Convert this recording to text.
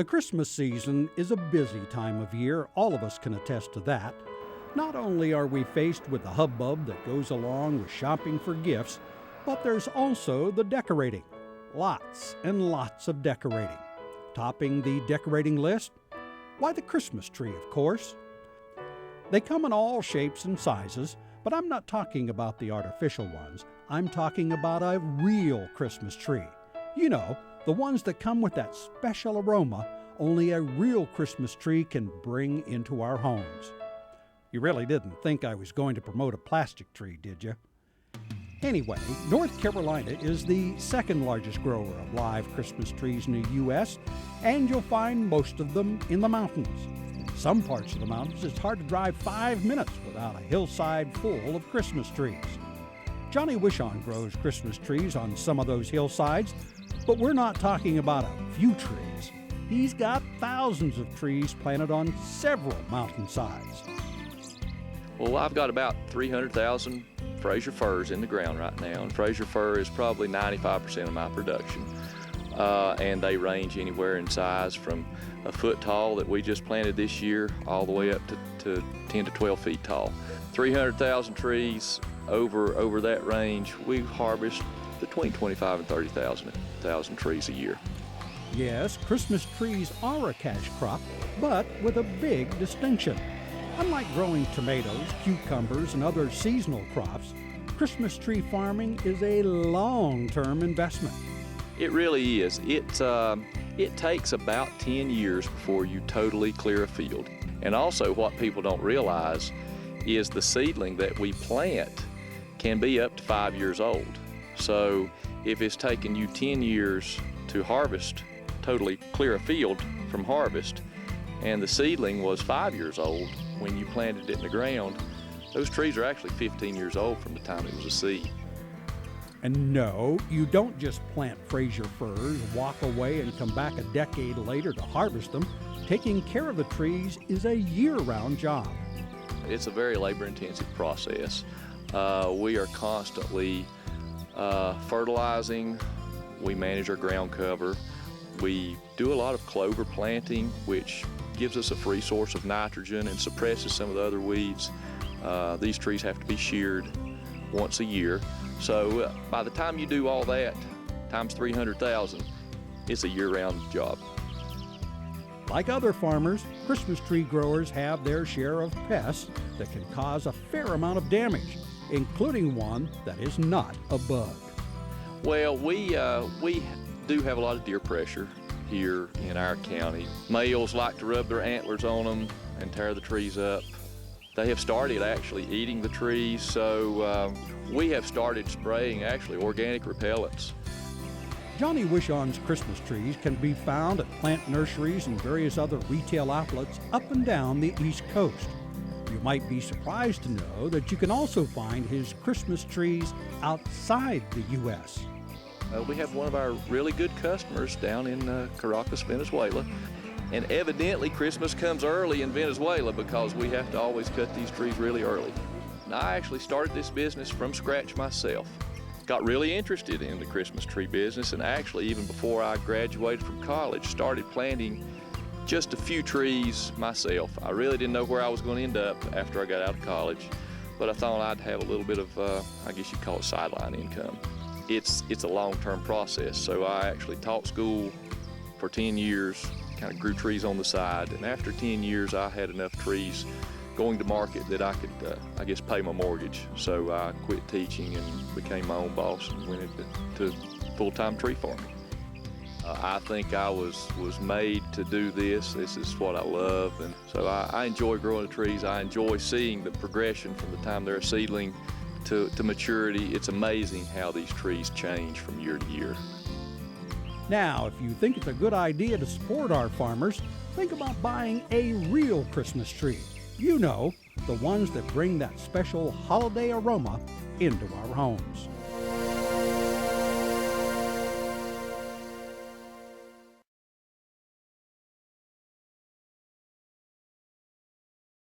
The Christmas season is a busy time of year. All of us can attest to that. Not only are we faced with the hubbub that goes along with shopping for gifts, but there's also the decorating. Lots and lots of decorating. Topping the decorating list? Why, the Christmas tree, of course. They come in all shapes and sizes, but I'm not talking about the artificial ones. I'm talking about a real Christmas tree. You know, the ones that come with that special aroma only a real Christmas tree can bring into our homes. You really didn't think I was going to promote a plastic tree, did you? Anyway, North Carolina is the second largest grower of live Christmas trees in the U.S., and you'll find most of them in the mountains. In some parts of the mountains, it's hard to drive 5 minutes without a hillside full of Christmas trees. Johnny Wishon grows Christmas trees on some of those hillsides, but we're not talking about a few trees. He's got thousands of trees planted on several mountainsides. Well, I've got about 300,000 Fraser firs in the ground right now, and Fraser fir is probably 95% of my production. And they range anywhere in size from a foot tall that we just planted this year all the way up to 10 to 12 feet tall. 300,000 trees over that range. We harvest between 25 and 30,000 trees a year. Yes, Christmas trees are a cash crop, but with a big distinction. Unlike growing tomatoes, cucumbers, and other seasonal crops, Christmas tree farming is a long-term investment. It really is. It takes about 10 years before you totally clear a field. And also what people don't realize is the seedling that we plant can be up to 5 years old. So if it's taken you 10 years to harvest, totally clear a field from harvest, and the seedling was 5 years old when you planted it in the ground, those trees are actually 15 years old from the time it was a seed. And no, you don't just plant Fraser firs, walk away, and come back a decade later to harvest them. Taking care of the trees is a year-round job. It's a very labor-intensive process. We are constantly fertilizing. We manage our ground cover. We do a lot of clover planting, which gives us a free source of nitrogen and suppresses some of the other weeds. These trees have to be sheared once a year. So by the time you do all that, times 300,000, it's a year-round job. Like other farmers, Christmas tree growers have their share of pests that can cause a fair amount of damage, including one that is not a bug. Well, we do have a lot of deer pressure here in our county. Males like to rub their antlers on them and tear the trees up. They have started actually eating the trees, so we have started spraying actually organic repellents. Johnny Wishon's Christmas trees can be found at plant nurseries and various other retail outlets up and down the East Coast. You might be surprised to know that you can also find his Christmas trees outside the U.S. We have one of our really good customers down in Caracas, Venezuela. And evidently Christmas comes early in Venezuela because we have to always cut these trees really early. And I actually started this business from scratch myself. Got really interested in the Christmas tree business, and actually even before I graduated from college, started planting just a few trees myself. I really didn't know where I was going to end up after I got out of college, but I thought I'd have a little bit of, I guess you'd call it sideline income. It's a long-term process, so I actually taught school for 10 years, kind of grew trees on the side, and after 10 years I had enough trees going to market that I could, I guess, pay my mortgage. So I quit teaching and became my own boss and went into full-time tree farming. I think I was made to do this. This is what I love, and so I enjoy growing the trees. I enjoy seeing the progression from the time they're a seedling to maturity. It's amazing how these trees change from year to year. Now, if you think it's a good idea to support our farmers, think about buying a real Christmas tree. You know, the ones that bring that special holiday aroma into our homes.